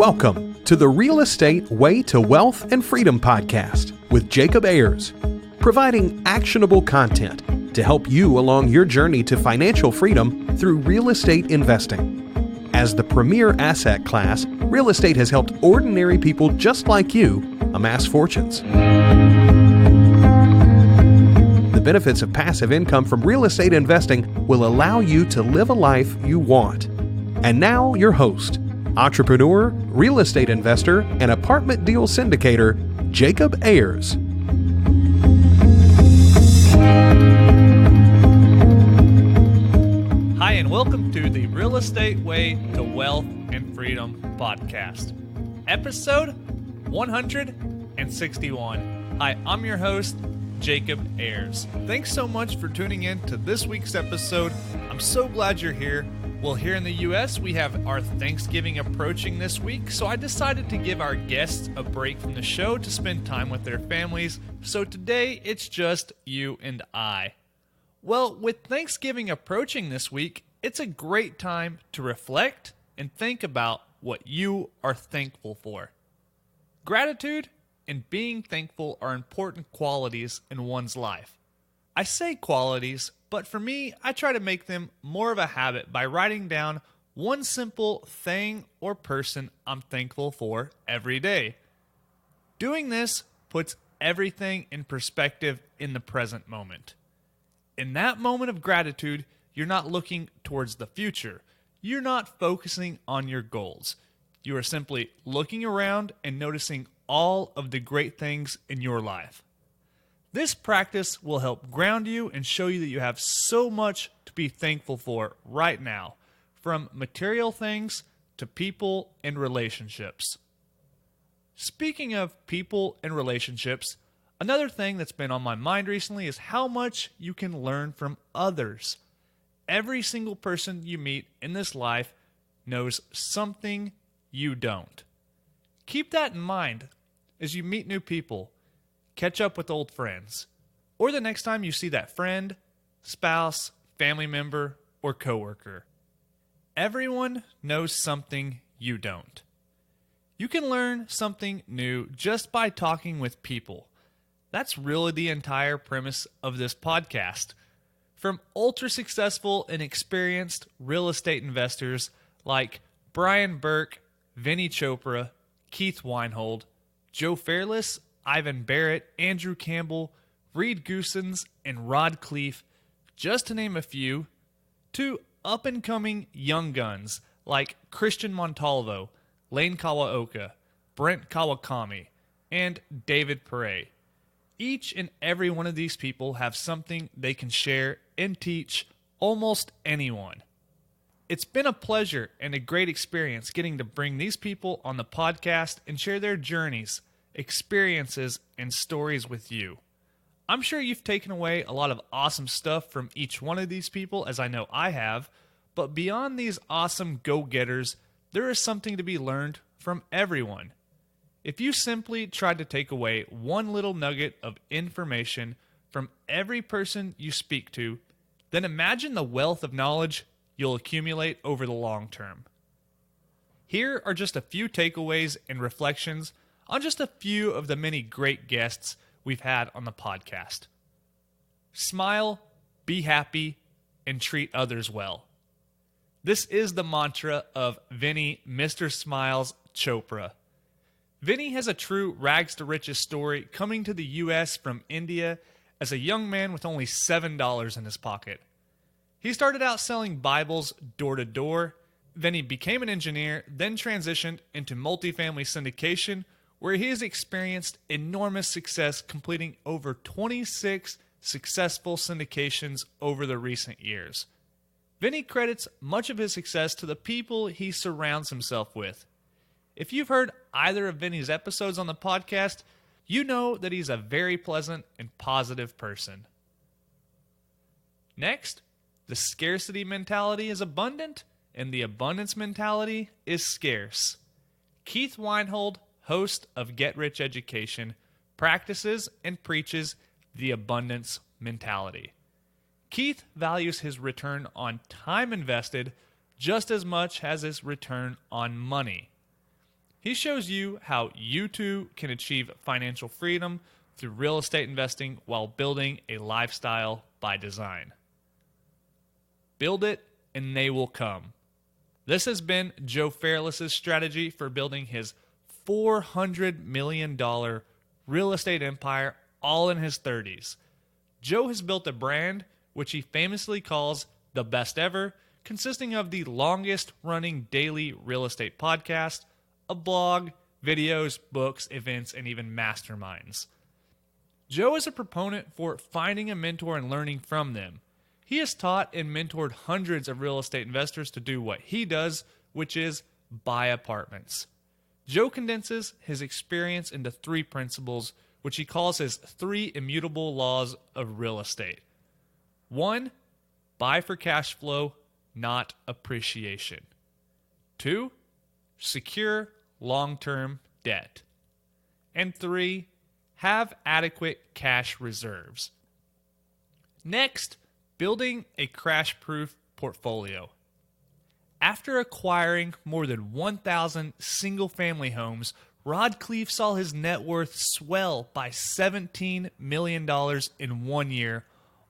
Welcome to the Real Estate Way to Wealth and Freedom podcast with Jacob Ayers, providing actionable content to help you along your journey to financial freedom through real estate investing. As the premier asset class, real estate has helped ordinary people just like you amass fortunes. The benefits of passive income from real estate investing will allow you to live a life you want. And now, your host, entrepreneur, real estate investor, and apartment deal syndicator, Jacob Ayers. Hi, and welcome to the Real Estate Way to Wealth and Freedom podcast, episode 161. Hi, I'm your host, Jacob Ayers. Thanks so much for tuning in to this week's episode. I'm so glad you're here. Well, here in the U.S., we have our Thanksgiving approaching this week, so I decided to give our guests a break from the show to spend time with their families. So today, it's just you and I. Well, with Thanksgiving approaching this week, it's a great time to reflect and think about what you are thankful for. Gratitude and being thankful are important qualities in one's life. I say qualities, but for me, I try to make them more of a habit by writing down one simple thing or person I'm thankful for every day. Doing this puts everything in perspective in the present moment. In that moment of gratitude, you're not looking towards the future. You're not focusing on your goals. You are simply looking around and noticing all of the great things in your life. This practice will help ground you and show you that you have so much to be thankful for right now, from material things to people and relationships. Speaking of people and relationships, another thing that's been on my mind recently is how much you can learn from others. Every single person you meet in this life knows something you don't. Keep that in mind as you meet new people, catch up with old friends, or the next time you see that friend, spouse, family member, or coworker. Everyone knows something you don't. You can learn something new just by talking with people. That's really the entire premise of this podcast. From ultra-successful and experienced real estate investors like Brian Burke, Vinney Chopra, Keith Wienhold, Joe Fairless, Ivan Barrat, Andrew Campbell, Goossens and Rod Kleif, just to name a few, to up-and-coming young guns like Christian Montalvo, Kawaoka, Brent Kawakami, and David Pere. Each and every one of these people have something they can share and teach almost anyone. It's been a pleasure and a great experience getting to bring these people on the podcast and share their journeys, experiences, and stories with you. I'm sure you've taken away a lot of awesome stuff from each one of these people, as I know I have, but beyond these awesome go-getters, there is something to be learned from everyone. If you simply tried to take away one little nugget of information from every person you speak to, then imagine the wealth of knowledge you'll accumulate over the long term. Here are just a few takeaways and reflections on just a few of the many great guests we've had on the podcast. Smile, be happy, and treat others well. This is the mantra of Vinney Mr. Smiles Chopra. Vinney has a true rags-to-riches story coming to the U.S. from India as a young man with only $7 in his pocket. He started out selling Bibles door-to-door, then he became an engineer, then transitioned into multifamily syndication, where he has experienced enormous success, completing over 26 successful syndications over the recent years. Vinney credits much of his success to the people he surrounds himself with. If you've heard either of Vinney's episodes on the podcast, you know that he's a very pleasant and positive person. Next, the scarcity mentality is abundant, and the abundance mentality is scarce. Keith Wienhold, host of Get Rich Education, practices and preaches the abundance mentality. Keith values his return on time invested just as much as his return on money. He shows you how you too can achieve financial freedom through real estate investing while building a lifestyle by design. Build it and they will come. This has been Joe Fairless' strategy for building his $400 million real estate empire all in his 30s. Joe has built a brand which he famously calls the best ever, consisting of the longest running daily real estate podcast, a blog, videos, books, events, and even masterminds. Joe is a proponent for finding a mentor and learning from them. He has taught and mentored hundreds of real estate investors to do what he does, which is buy apartments. Joe condenses his experience into 3 principles, which he calls his 3 immutable laws of real estate. 1, buy for cash flow, not appreciation. 2, secure long-term debt. And 3, have adequate cash reserves. Next, building a crash-proof portfolio. After acquiring more than 1,000 single-family homes, Rod Kleif saw his net worth swell by $17 million in 1 year,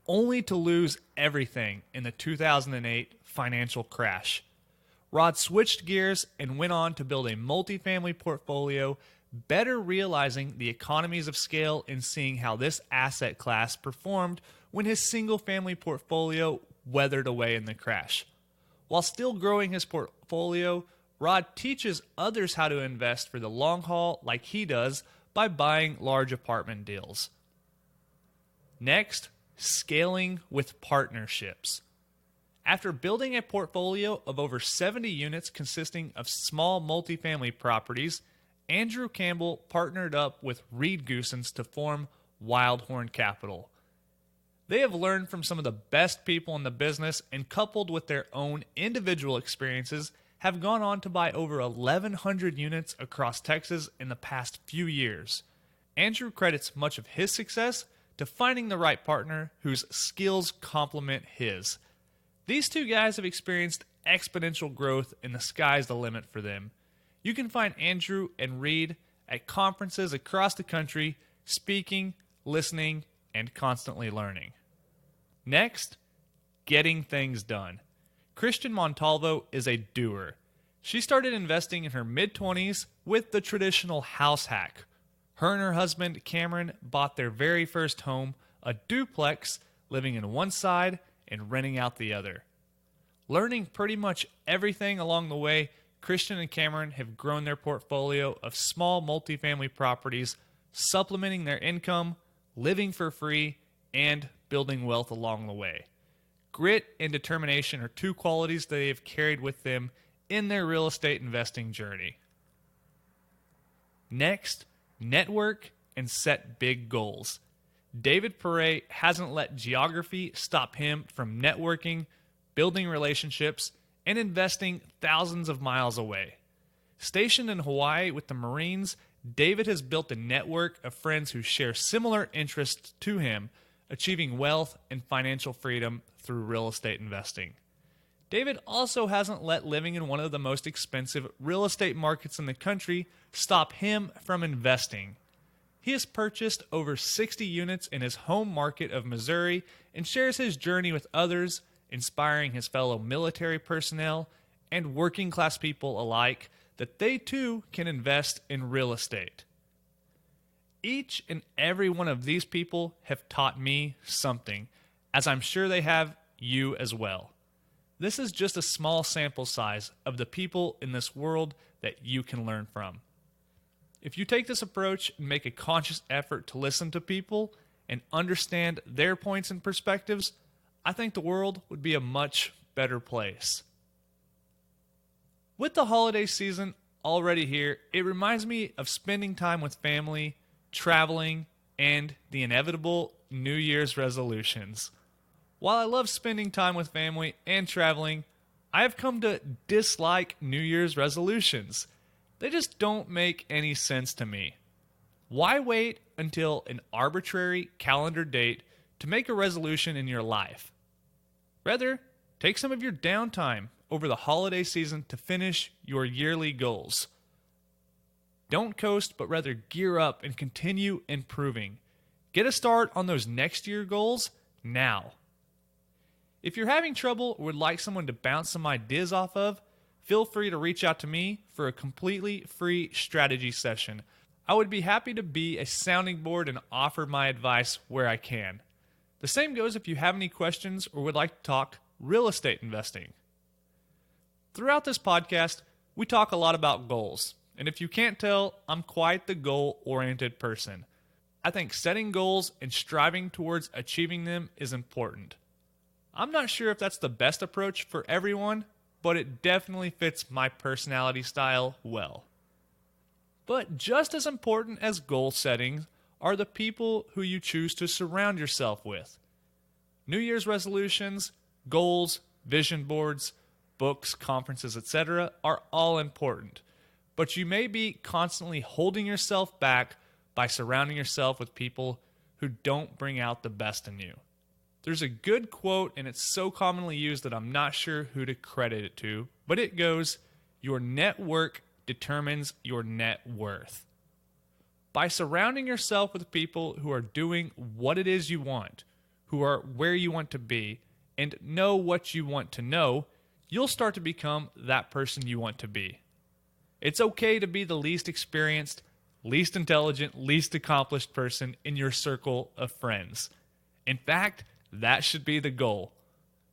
only to lose everything in the 2008 financial crash. Rod switched gears and went on to build a multifamily portfolio, better realizing the economies of scale and seeing how this asset class performed when his single-family portfolio weathered away in the crash. While still growing his portfolio, Rod teaches others how to invest for the long haul like he does by buying large apartment deals. Next, scaling with partnerships. After building a portfolio of over 70 units consisting of small multifamily properties, Andrew Campbell partnered up with Reed Goossens to form Wildhorn Capital. They have learned from some of the best people in the business and, coupled with their own individual experiences, have gone on to buy over 1,100 units across Texas in the past few years. Andrew credits much of his success to finding the right partner whose skills complement his. These 2 guys have experienced exponential growth, and the sky's the limit for them. You can find Andrew and Reed at conferences across the country, speaking, listening, and constantly learning. Next, getting things done. Christian Montalvo is a doer. She started investing in her mid-20s with the traditional house hack. Her and her husband, Cameron, bought their very first home, a duplex, living in one side and renting out the other. Learning pretty much everything along the way, Christian and Cameron have grown their portfolio of small multifamily properties, supplementing their income, living for free, and building wealth along the way. Grit and determination are 2 qualities they have carried with them in their real estate investing journey. Next, network and set big goals. David Pere hasn't let geography stop him from networking, building relationships, and investing thousands of miles away. Stationed in Hawaii with the Marines, David has built a network of friends who share similar interests to him, achieving wealth and financial freedom through real estate investing. David also hasn't let living in one of the most expensive real estate markets in the country stop him from investing. He has purchased over 60 units in his home market of Missouri and shares his journey with others, inspiring his fellow military personnel and working class people alike that they too can invest in real estate. Each and every one of these people have taught me something, as I'm sure they have you as well. This is just a small sample size of the people in this world that you can learn from. If you take this approach and make a conscious effort to listen to people and understand their points and perspectives, I think the world would be a much better place. With the holiday season already here, it reminds me of spending time with family, traveling, and the inevitable New Year's resolutions. While I love spending time with family and traveling, I have come to dislike New Year's resolutions. They just don't make any sense to me. Why wait until an arbitrary calendar date to make a resolution in your life? Rather, take some of your downtime over the holiday season to finish your yearly goals. Don't coast, but rather gear up and continue improving. Get a start on those next year goals now. If you're having trouble or would like someone to bounce some ideas off of, feel free to reach out to me for a completely free strategy session. I would be happy to be a sounding board and offer my advice where I can. The same goes if you have any questions or would like to talk real estate investing. Throughout this podcast, we talk a lot about goals. And if you can't tell, I'm quite the goal-oriented person. I think setting goals and striving towards achieving them is important. I'm not sure if that's the best approach for everyone, but it definitely fits my personality style well. But just as important as goal setting are the people who you choose to surround yourself with. New Year's resolutions, goals, vision boards, books, conferences, etc. are all important, but you may be constantly holding yourself back by surrounding yourself with people who don't bring out the best in you. There's a good quote, and it's so commonly used that I'm not sure who to credit it to, but it goes, "Your network determines your net worth." By surrounding yourself with people who are doing what it is you want, who are where you want to be, and know what you want to know, you'll start to become that person you want to be. It's okay to be the least experienced, least intelligent, least accomplished person in your circle of friends. In fact, that should be the goal.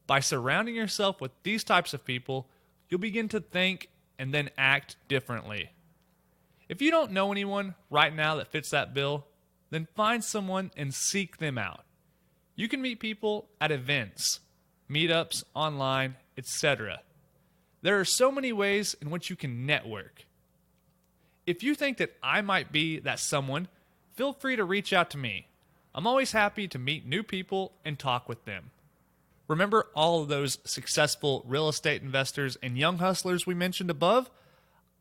By surrounding yourself with these types of people, you'll begin to think and then act differently. If you don't know anyone right now that fits that bill, then find someone and seek them out. You can meet people at events, meetups, online, etc. There are so many ways in which you can network. If you think that I might be that someone, feel free to reach out to me. I'm always happy to meet new people and talk with them. Remember all of those successful real estate investors and young hustlers we mentioned above?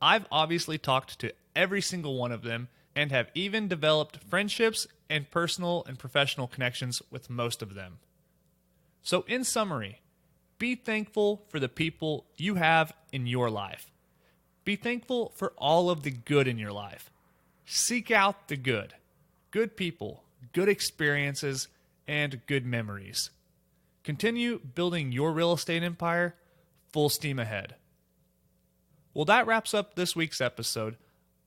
I've obviously talked to every single one of them and have even developed friendships and personal and professional connections with most of them. So in summary, be thankful for the people you have in your life. Be thankful for all of the good in your life. Seek out the good. Good people, good experiences, and good memories. Continue building your real estate empire full steam ahead. Well, that wraps up this week's episode.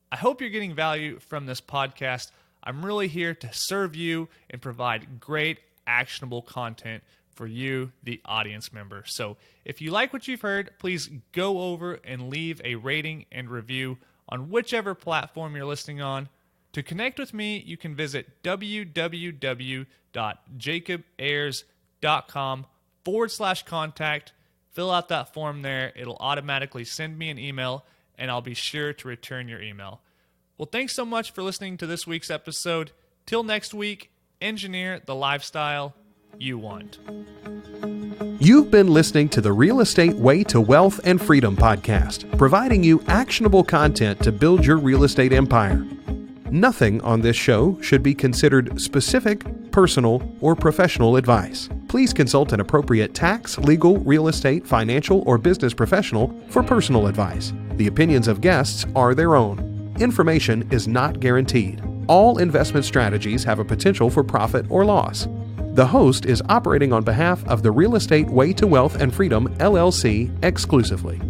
I hope you're getting value from this podcast. I'm really here to serve you and provide great, actionable content for you, the audience member. So if you like what you've heard, please go over and leave a rating and review on whichever platform you're listening on. To connect with me, you can visit www.jacobayers.com/contact. Fill out that form there. It'll automatically send me an email, and I'll be sure to return your email. Well, thanks so much for listening to this week's episode. Till next week, engineer the lifestyle you want. You've been listening to the Real Estate Way to Wealth and Freedom podcast, providing you actionable content to build your real estate empire. Nothing on this show should be considered specific, personal, or professional advice. Please consult an appropriate tax, legal, real estate, financial, or business professional for personal advice. The opinions of guests are their own. Information is not guaranteed. All investment strategies have a potential for profit or loss. The host is operating on behalf of the Real Estate Way to Wealth and Freedom, LLC, exclusively.